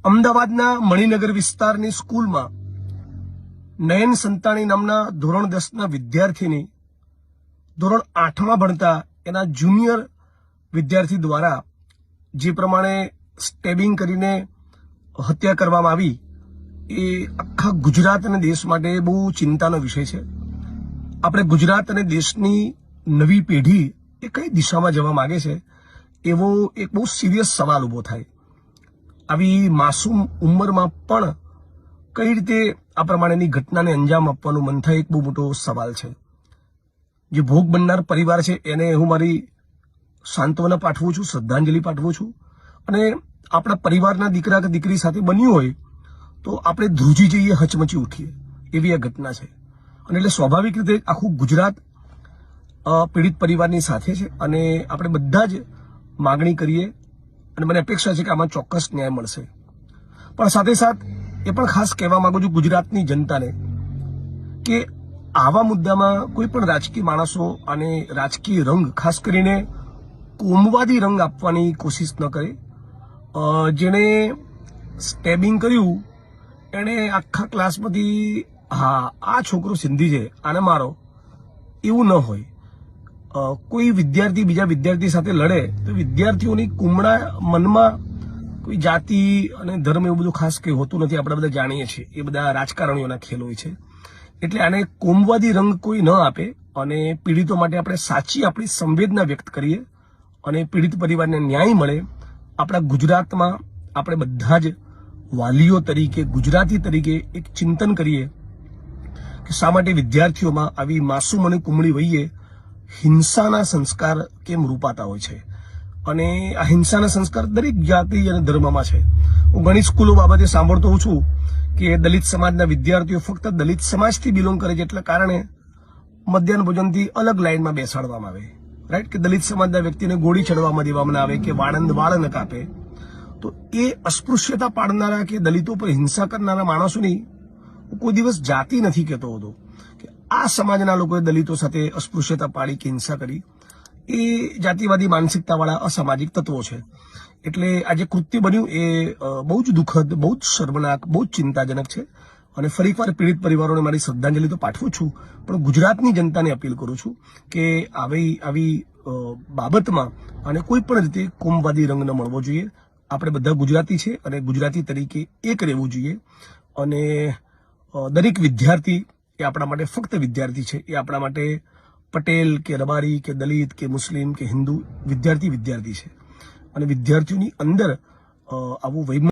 અમદાવાદના મણિનગર વિસ્તારની સ્કૂલમાં નયન સંતાણી નામના ધોરણ 10ના વિદ્યાર્થીની ધોરણ 8માં ભણતા એના જુનિયર વિદ્યાર્થી દ્વારા જે પ્રમાણે સ્ટેબિંગ કરીને હત્યા કરવામાં આવી એ આખા ગુજરાત અને દેશ માટે બહુ ચિંતાનો વિષય છે। આપણે ગુજરાત અને દેશની નવી પેઢી એ કઈ દિશામાં જવા માંગે છે એવો એક બહુ સિરિયસ સવાલ ઉભો થાય। આવી માસૂમ ઉંમરમાં પણ કઈ રીતે આ પ્રમાણેની ઘટનાને અંજામ આપવાનું મન થાય એક બહુ મોટો સવાલ છે। જે ભોગ બનનાર પરિવાર છે એને હું મારી સાંત્વના પાઠવું છું, શ્રદ્ધાંજલિ પાઠવું છું અને આપણા પરિવારના દીકરા કે દીકરી સાથે બન્યું હોય તો આપણે ધ્રુજી જઈએ, હચમચી ઉઠીએ એવી આ ઘટના છે। અને એટલે સ્વાભાવિક રીતે આખું ગુજરાત પીડિત પરિવારની સાથે છે અને આપણે બધા જ માગણી કરીએ અને મને અપેક્ષા છે કે આમાં ચોક્કસ ન્યાય મળશે। પણ સાથે સાથ એ પણ ખાસ કહેવા માંગુ છું ગુજરાતની જનતાને કે આવા મુદ્દામાં કોઈ પણ રાજકીય માણસો અને રાજકીય રંગ ખાસ કરીને કોમવાદી રંગ આપવાની કોશિશ ન કરે। જેણે સ્ટેબિંગ કર્યું એણે આખા ક્લાસમાંથી આ છોકરો સિંધી છે આને મારો એવું ન હોય। કોઈ વિદ્યાર્થી બીજા વિદ્યાર્થી સાથે લડે તો વિદ્યાર્થીઓની કુમળા મનમાં કોઈ જાતિ અને ધર્મ એવું બધું ખાસ કંઈ હોતું નથી, આપણે બધા જાણીએ છીએ, એ બધા રાજકારણીઓના ખેલ હોય છે। એટલે આને કોમવાદી રંગ કોઈ ન આપે અને પીડિતો માટે આપણે સાચી આપણી સંવેદના વ્યક્ત કરીએ અને પીડિત પરિવારને ન્યાય મળે। આપણા ગુજરાતમાં આપણે બધા જ વાલીઓ તરીકે, ગુજરાતી તરીકે એક ચિંતન કરીએ કે શા માટે વિદ્યાર્થીઓમાં આવી માસૂમ અને કુમળી વયે હિંસાના સંસ્કાર કેમ રૂપાતા હોય છે અને આ હિંસાના સંસ્કાર દરેક જાતિ અને ધર્મમાં છે। હું ઘણી સ્કૂલો બાબતે સાંભળતો હોઉં છું કે દલિત સમાજના વિદ્યાર્થીઓ ફક્ત દલિત સમાજથી બિલોંગ કરે છે એટલે કારણે મધ્યાહન ભોજનથી અલગ લાઈનમાં બેસાડવામાં આવે, રાઈટ, કે દલિત સમાજના વ્યક્તિને ગોળી ચડવામાં દેવામાં આવે કે વાળ ન કાપે। તો એ અસ્પૃશ્યતા પાડનારા કે દલિતો પર હિંસા કરનારા માણસોની હું કોઈ દિવસ જાતિ નથી કહેતો હતો કે આ સમાજના લોકોએ દલિતો સાથે અસ્પૃશ્યતા પાડી કે હિંસા કરી, એ જાતિવાદી માનસિકતાવાળા અસામાજિક તત્વો છે। એટલે આ જે કૃત્ય બન્યું એ બહુ જ દુઃખદ, બહુ જ શર્મનાક, બહુ જ ચિંતાજનક છે અને ફરી એકવાર પીડિત પરિવારોને મારી શ્રદ્ધાંજલિ તો પાઠવું છું પણ ગુજરાતની જનતાને અપીલ કરું છું કે આવી બાબતમાં અને કોઈ પણ રીતે કોમવાદી રંગ ન મળવો જોઈએ। આપણે બધા ગુજરાતી છે અને ગુજરાતી તરીકે એક રહેવું જોઈએ અને દરેક વિદ્યાર્થી એ આપણા માટે ફક્ત વિદ્યાર્થી છે, એ આપણા માટે પટેલ કે રબારી કે દલિત કે મુસ્લિમ કે હિન્દુ વિદ્યાર્થી છે અને વિદ્યાર્થીઓની અંદર આવું વૈમનસ્ય